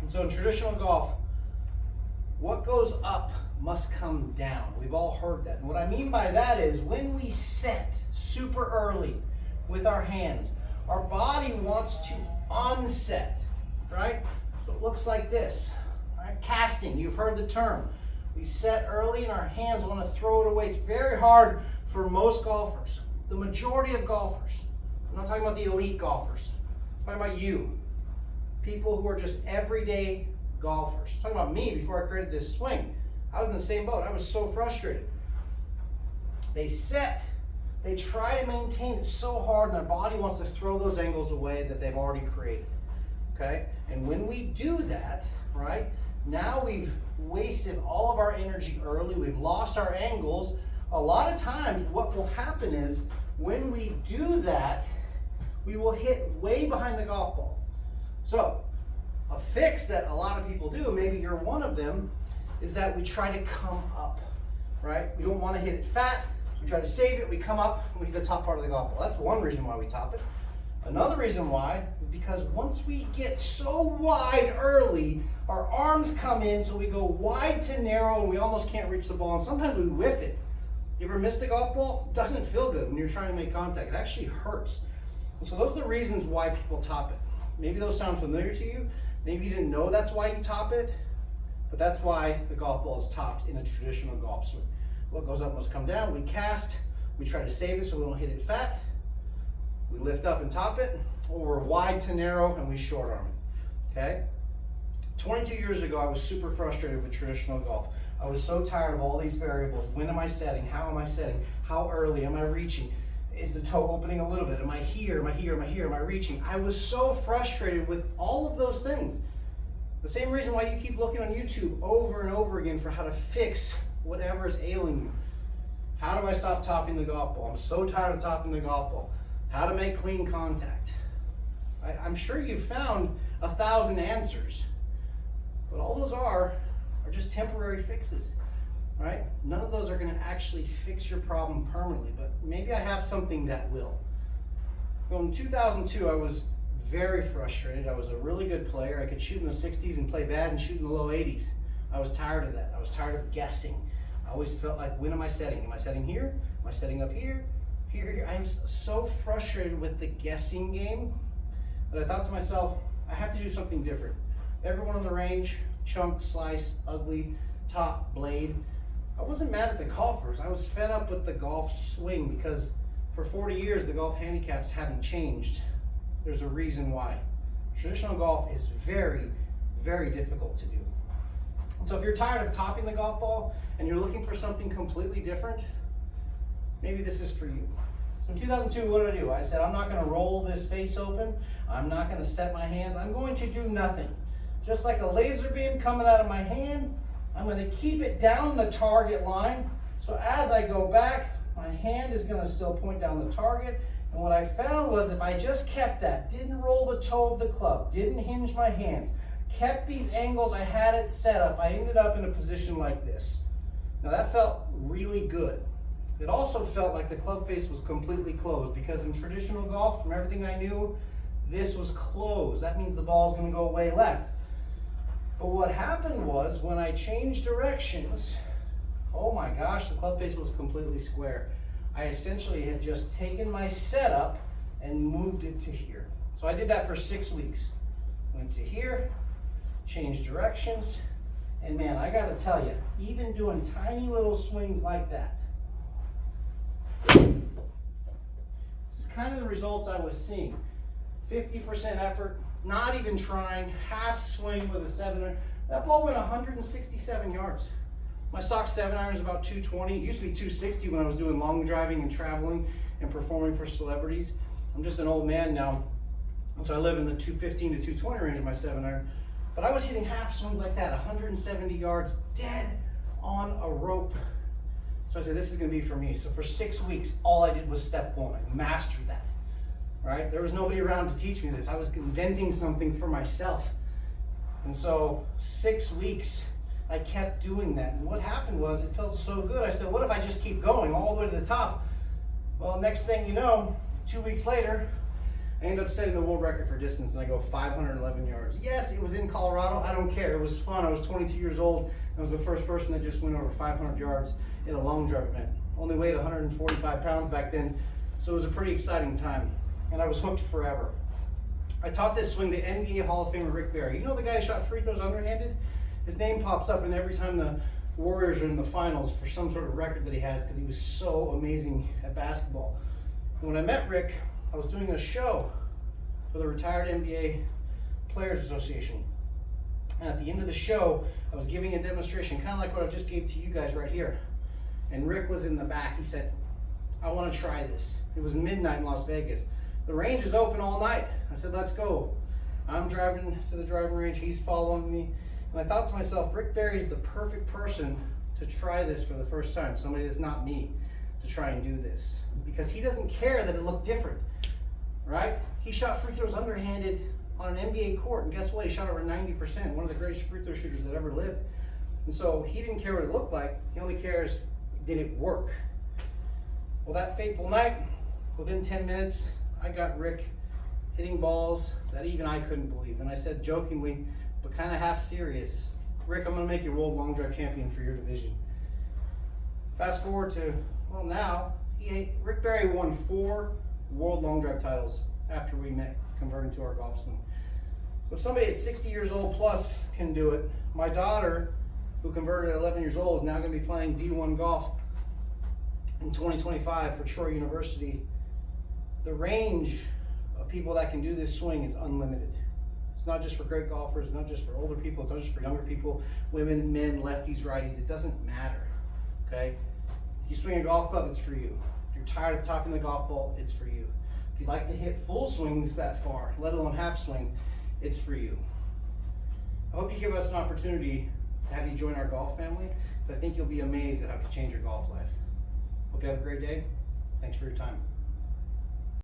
And so in traditional golf, what goes up must come down. We've all heard that. And what I mean by that is when we set super early with our hands, our body wants to unset, right? So it looks like this, right? Casting, you've heard the term. We set early and our hands want to throw it away. It's very hard for most golfers. The majority of golfers, I'm not talking about the elite golfers, I'm talking about you. People who are just everyday golfers. I'm talking about me before I created this swing. I was in the same boat. I was so frustrated. They set, they try to maintain it so hard and their body wants to throw those angles away that they've already created, okay? And when we do that, right, now we've wasted all of our energy early, we've lost our angles. A lot of times what will happen is when we do that, we will hit way behind the golf ball. So a fix that a lot of people do, maybe you're one of them, is that we try to come up, right? We don't want to hit it fat, so we try to save it, we come up, and we hit the top part of the golf ball. That's one reason why we top it. Another reason why is because once we get so wide early, our arms come in, so we go wide to narrow, and we almost can't reach the ball, and sometimes we whiff it. You ever missed a golf ball? It doesn't feel good when you're trying to make contact. It actually hurts. And so those are the reasons why people top it. Maybe those sound familiar to you. Maybe you didn't know that's why you top it. But that's why the golf ball is topped in a traditional golf swing. What goes up must come down. We cast, we try to save it so we don't hit it fat. We lift up and top it, or we're wide to narrow and we short arm it, okay? 22 years ago, I was super frustrated with traditional golf. I was so tired of all these variables. When am I setting? How am I setting? How early am I reaching? Is the toe opening a little bit? Am I here? Am I here? Am I here? Am I reaching? I was so frustrated with all of those things. The same reason why you keep looking on YouTube over and over again for how to fix whatever is ailing you. How do I stop topping the golf ball? I'm so tired of topping the golf ball. How to make clean contact. I'm sure you've found 1,000 answers, but all those are just temporary fixes, right? None of those are going to actually fix your problem permanently, but maybe I have something that will. Well, in 2002, I was very frustrated. I was a really good player. I could shoot in the 60s and play bad and shoot in the low 80s. I was tired of that. I was tired of guessing. I always felt like, when am I setting? Am I setting here? Am I setting up here? Here. I'm so frustrated with the guessing game that I thought to myself, I have to do something different. Everyone on the range, chunk, slice, ugly, top, blade. I wasn't mad at the golfers. I was fed up with the golf swing because for 40 years, the golf handicaps haven't changed. There's a reason why. Traditional golf is very, very difficult to do. So if you're tired of topping the golf ball and you're looking for something completely different, maybe this is for you. So in 2002, what did I do? I said, I'm not going to roll this face open. I'm not going to set my hands. I'm going to do nothing. Just like a laser beam coming out of my hand, I'm going to keep it down the target line. So as I go back, my hand is going to still point down the target. And what I found was if I just kept that, didn't roll the toe of the club, didn't hinge my hands, kept these angles I had it set up, I ended up in a position like this. Now that felt really good. It also felt like the club face was completely closed because in traditional golf, from everything I knew, this was closed. That means the ball's going to go way left. But what happened was when I changed directions, oh my gosh, the club face was completely square. I essentially had just taken my setup and moved it to here. So I did that for 6 weeks. Went to here, changed directions, and man, I gotta tell you, even doing tiny little swings like that, this is kind of the results I was seeing. 50% effort, not even trying, half swing with a 7-iron. That ball went 167 yards. My stock 7-iron is about 220. It used to be 260 when I was doing long driving and traveling and performing for celebrities. I'm just an old man now, so I live in the 215 to 220 range of my 7-iron. But I was hitting half swings like that, 170 yards, dead on a rope. So I said, this is gonna be for me. So for 6 weeks, all I did was step one. I mastered that, right? There was nobody around to teach me this. I was inventing something for myself. And so 6 weeks, I kept doing that. And what happened was it felt so good. I said, what if I just keep going all the way to the top? Well, next thing you know, 2 weeks later, I ended up setting the world record for distance, and I go 511 yards. Yes, it was in Colorado. I don't care. It was fun. I was 22 years old. I was the first person that just went over 500 yards in a long drive event. Only weighed 145 pounds back then, so it was a pretty exciting time, and I was hooked forever. I taught this swing to NBA Hall of Famer Rick Barry. You know the guy who shot free throws underhanded? His name pops up, and every time the Warriors are in the finals for some sort of record that he has, because he was so amazing at basketball. And when I met Rick, I was doing a show for the Retired NBA Players Association. And at the end of the show, I was giving a demonstration, kind of like what I just gave to you guys right here. And Rick was in the back. He said, I want to try this. It was midnight in Las Vegas. The range is open all night. I said, let's go. I'm driving to the driving range. He's following me. And I thought to myself, Rick Barry is the perfect person to try this for the first time. Somebody that's not me to try and do this. Because he doesn't care that it looked different, right? He shot free throws underhanded on an NBA court. And guess what? He shot over 90%. One of the greatest free throw shooters that ever lived. And so he didn't care what it looked like. He only cares, did it work? Well, that fateful night, within 10 minutes, I got Rick hitting balls that even I couldn't believe. And I said jokingly, but kind of half serious, Rick, I'm going to make you world long drive champion for your division. Fast forward to, well, now, Rick Barry won 4 world long drive titles after we met, converting to our golf swing. So if somebody at 60 years old plus can do it, my daughter, who converted at 11 years old, is now going to be playing D1 golf in 2025 for Troy University. The range of people that can do this swing is unlimited. It's not just for great golfers, it's not just for older people, it's not just for younger people, women, men, lefties, righties, it doesn't matter, okay? If you swing a golf club, it's for you. If you're tired of topping the golf ball, it's for you. If you'd like to hit full swings that far, let alone half swing, it's for you. I hope you give us an opportunity to have you join our golf family, because I think you'll be amazed at how it can change your golf life. Hope you have a great day. Thanks for your time.